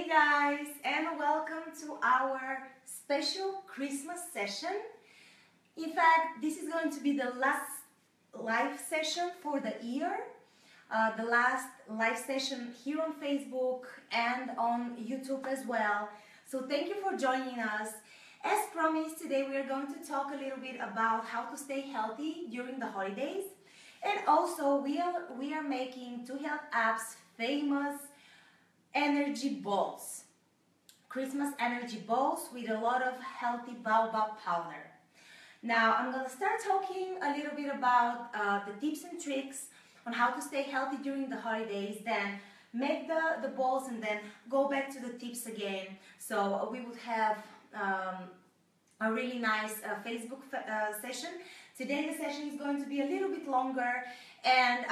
guys, and welcome to our special Christmas session. In fact, this is going to be the last live session for the year, the last live session here on Facebook and on YouTube as well. So thank you for joining us. As promised, today we are going to talk a little bit about how to stay healthy during the holidays, and also we are making two health apps famous energy balls, Christmas energy balls with a lot of healthy baobab powder. Now I'm going to start talking a little bit about the tips and tricks on how to stay healthy during the holidays, then make the balls and then go back to the tips again. So we would have a really nice Facebook session. Today the session is going to be a little bit longer, and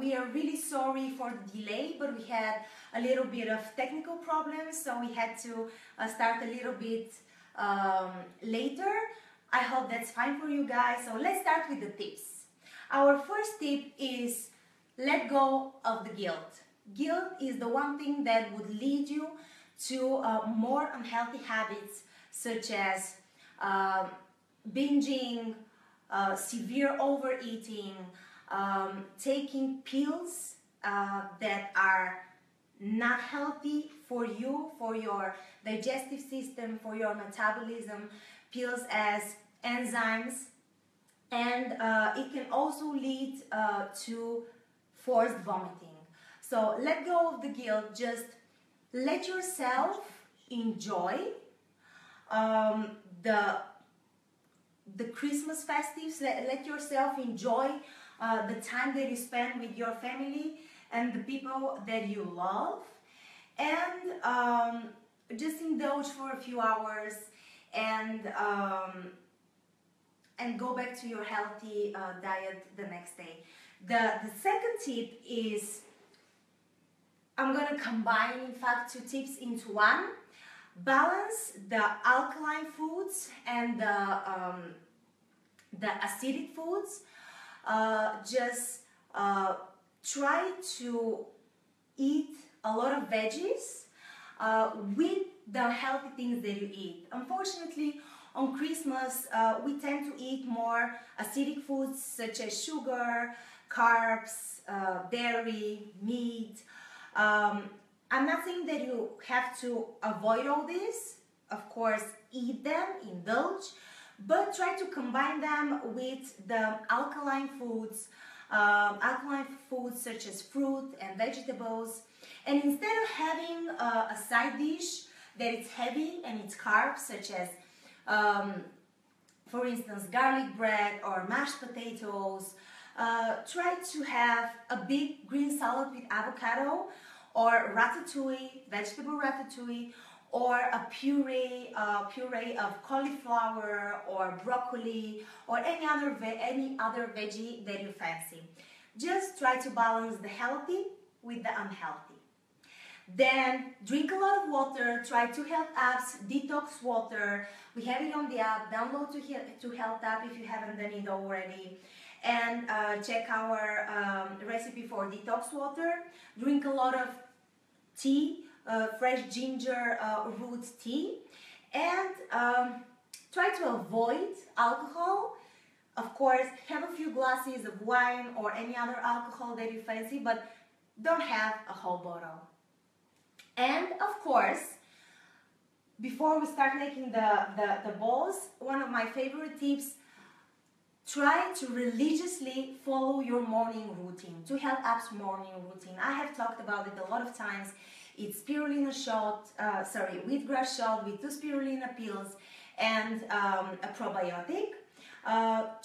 we are really sorry for the delay, but we had a little bit of technical problems, so we had to start a little bit later. I hope that's fine for you guys. So let's start with the tips. Our first tip is let go of the guilt. Guilt is the one thing that would lead you to more unhealthy habits, such as binging, severe overeating, taking pills that are not healthy for you, for your digestive system, for your metabolism, pills as enzymes, and it can also lead to forced vomiting. So let go of the guilt, just let yourself enjoy the Christmas festives. Let yourself enjoy the time that you spend with your family and the people that you love, and just indulge for a few hours and go back to your healthy diet the next day. The second tip is, I'm going to combine in fact two tips into one. Balance the alkaline foods and the acidic foods. Just try to eat a lot of veggies with the healthy things that you eat. Unfortunately, on Christmas, we tend to eat more acidic foods such as sugar, carbs, dairy, meat. I'm not saying that you have to avoid all this. Of course, eat them, indulge, but try to combine them with the alkaline foods such as fruit and vegetables. And instead of having a side dish that is heavy and it's carbs, such as, for instance, garlic bread or mashed potatoes, try to have a big green salad with avocado, or ratatouille, vegetable ratatouille, or a puree of cauliflower or broccoli, or any other veggie that you fancy. Just try to balance the healthy with the unhealthy. Then drink a lot of water. Try two health apps, detox water. We have it on the app. Download to health app if you haven't done it already. And check our recipe for detox water. Drink a lot of tea, fresh ginger root tea, and try to avoid alcohol. Of course, have a few glasses of wine or any other alcohol that you fancy, but don't have a whole bottle. And of course, before we start making the balls, one of my favorite tips: try to religiously follow your morning routine. Two health apps morning routine. I have talked about it a lot of times. It's spirulina shot, wheatgrass shot with 2 spirulina pills and a probiotic.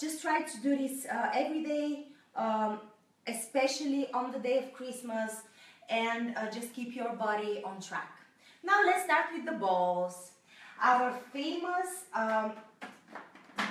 Just try to do this every day, especially on the day of Christmas, and just keep your body on track. Now let's start with the balls. Our famous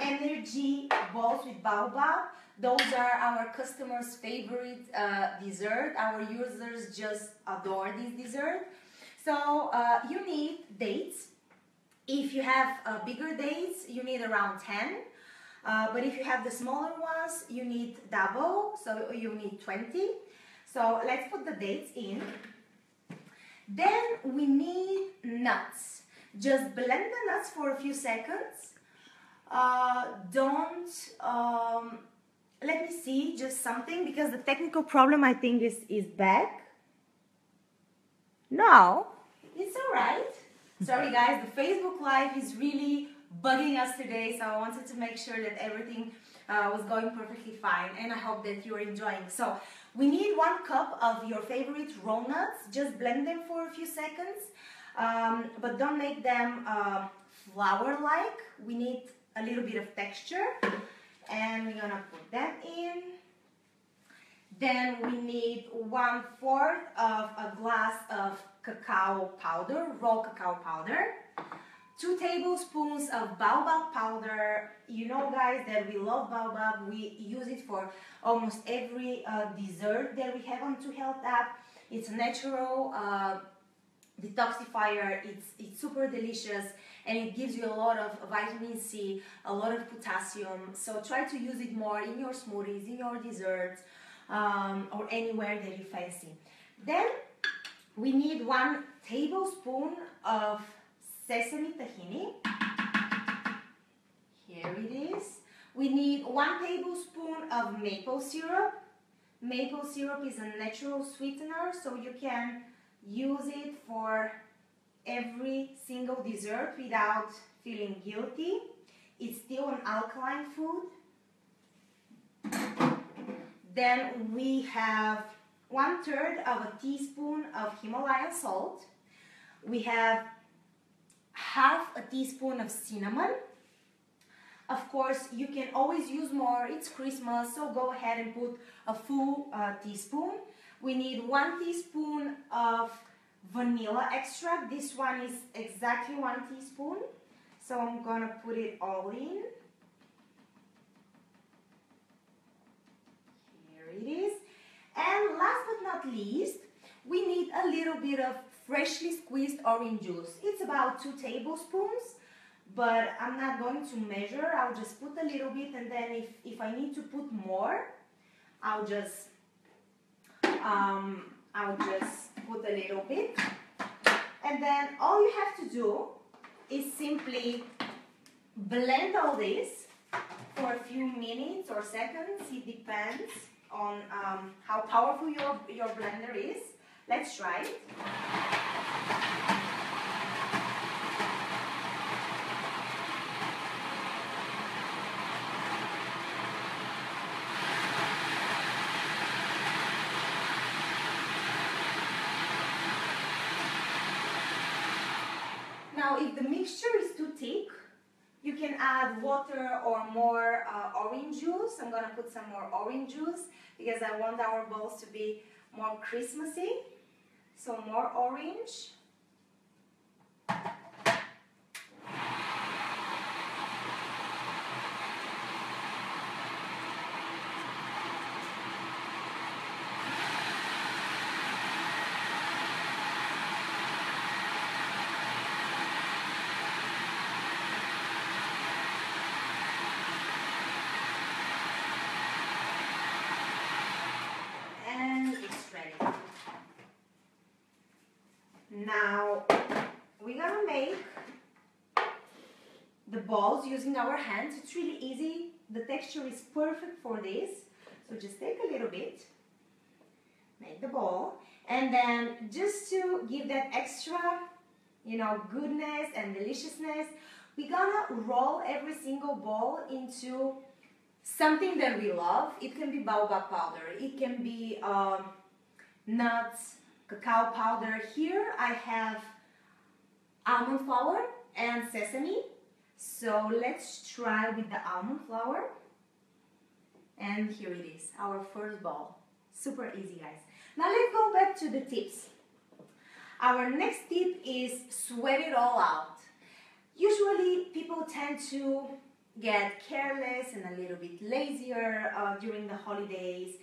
energy balls with baobab. Those are our customers' favorite dessert. Our users just adore this dessert. So you need dates. If you have bigger dates, you need around 10. But if you have the smaller ones, you need double, so you need 20. So let's put the dates in. Then we need nuts. Just blend the nuts for a few seconds. Let me see just something, because the technical problem I think is back. No, it's alright. Sorry guys, the Facebook Live is really bugging us today, so I wanted to make sure that everything was going perfectly fine, and I hope that you're enjoying. So we need 1 cup of your favorite raw nuts. Just blend them for a few seconds, but don't make them flour-like. We need a little bit of texture, and we're gonna put them in. Then we need 1/4 of a glass of cacao powder, raw cacao powder. 2 tablespoons of baobab powder. You know guys that we love baobab. We use it for almost every dessert that we have on To Health app. It's a natural detoxifier. It's super delicious, and it gives you a lot of vitamin C, a lot of potassium. So try to use it more in your smoothies, in your desserts, or anywhere that you fancy. Then we need 1 tablespoon of sesame tahini. Here it is. We need 1 tablespoon of maple syrup. Maple syrup is a natural sweetener, so you can use it for every single dessert without feeling guilty. It's still an alkaline food. Then we have 1/3 of a teaspoon of Himalayan salt. We have 1/2 a teaspoon of cinnamon. Of course, you can always use more. It's Christmas, so go ahead and put a full teaspoon. We need 1 teaspoon of vanilla extract. This one is exactly 1 teaspoon. So I'm gonna put it all in. Here it is. And last but not least, we need a little bit of freshly squeezed orange juice. It's about 2 tablespoons, but I'm not going to measure. I'll just put a little bit, and then if I need to put more, I'll just put a little bit. And then all you have to do is simply blend all this for a few minutes or seconds. It depends on how powerful your blender is. Let's try it. Now, if the mixture is too thick, you can add water or more orange juice. I'm gonna put some more orange juice because I want our bowls to be more Christmassy. So more orange. Now we're gonna make the balls using our hands. It's really easy. The texture is perfect for this. So just take a little bit, make the ball, and then just to give that extra, goodness and deliciousness, we're gonna roll every single ball into something that we love. It can be baobab powder, it can be nuts, cacao powder. Here I have almond flour and sesame. So let's try with the almond flour. And here it is, our first ball. Super easy, guys. Now let's go back to the tips. Our next tip is sweat it all out. Usually people tend to get careless and a little bit lazier during the holidays,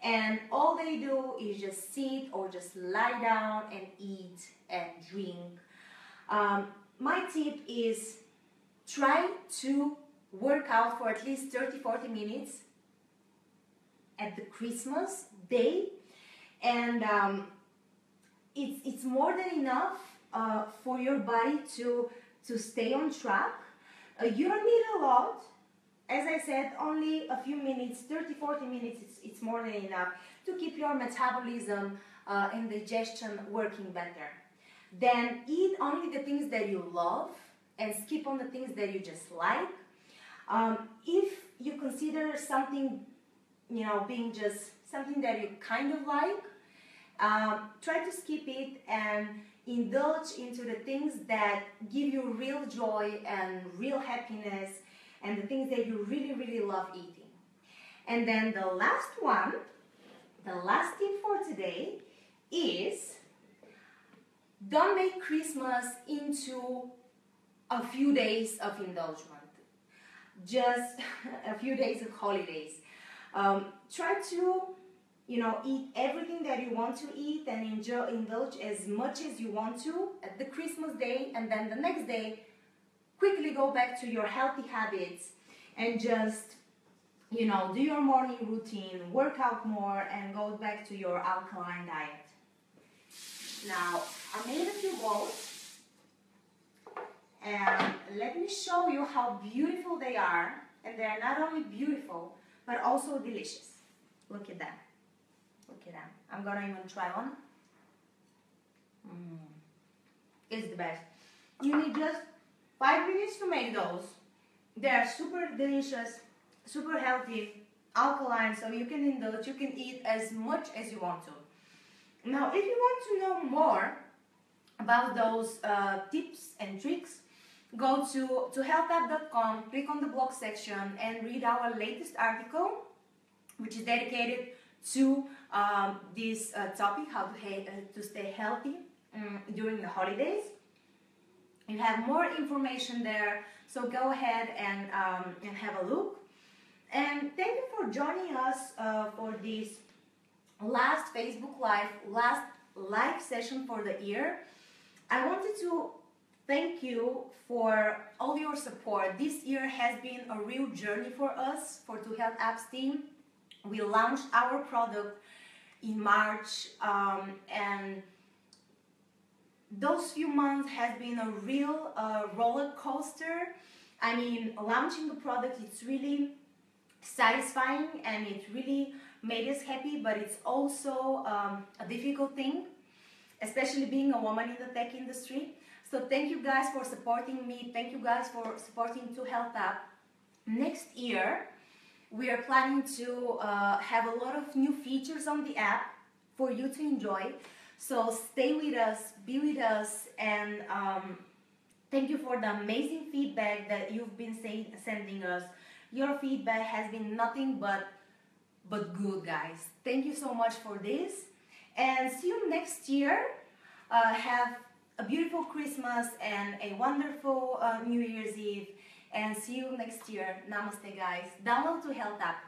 and all they do is just sit or just lie down and eat and drink. My tip is try to work out for at least 30-40 minutes at the Christmas day, and it's more than enough for your body to stay on track. You don't need a lot. As I said, only a few minutes, 30-40 minutes, it's more than enough to keep your metabolism and digestion working better. Then eat only the things that you love and skip on the things that you just like. If you consider something, being just something that you kind of like, try to skip it and indulge into the things that give you real joy and real happiness and the things that you really, really love eating. And then the last one, the last tip for today is don't make Christmas into a few days of indulgence, just a few days of holidays. Try to eat everything that you want to eat and indulge as much as you want to at the Christmas day, and then the next day quickly go back to your healthy habits and just do your morning routine, work out more, and go back to your alkaline diet. Now I made a few bowls, and let me show you how beautiful they are. And they are not only beautiful but also delicious. Look at them. Look at them. I'm gonna even try one. It's the best. You need just 5 minutes to make those. They are super delicious, super healthy, alkaline, so you can indulge, you can eat as much as you want to. Now, if you want to know more about those tips and tricks, go to healthapp.com, click on the blog section, and read our latest article, which is dedicated to this topic, how to stay healthy during the holidays. You have more information there, so go ahead and have a look. And thank you for joining us for this last Facebook Live, last live session for the year. I wanted to thank you for all your support. This year has been a real journey for us, for Two Health Apps team. We launched our product in March, and those few months has been a real roller coaster. I mean, launching the product, it's really satisfying and it really made us happy, but it's also a difficult thing, especially being a woman in the tech industry. So thank you guys for supporting me. Thank you guys for supporting Two Health App. Next year, we are planning to have a lot of new features on the app for you to enjoy. So stay with us, be with us, and thank you for the amazing feedback that you've been sending us. Your feedback has been nothing but good, guys. Thank you so much for this, and see you next year. Have a beautiful Christmas and a wonderful New Year's Eve, and see you next year. Namaste, guys. Download Two Health App.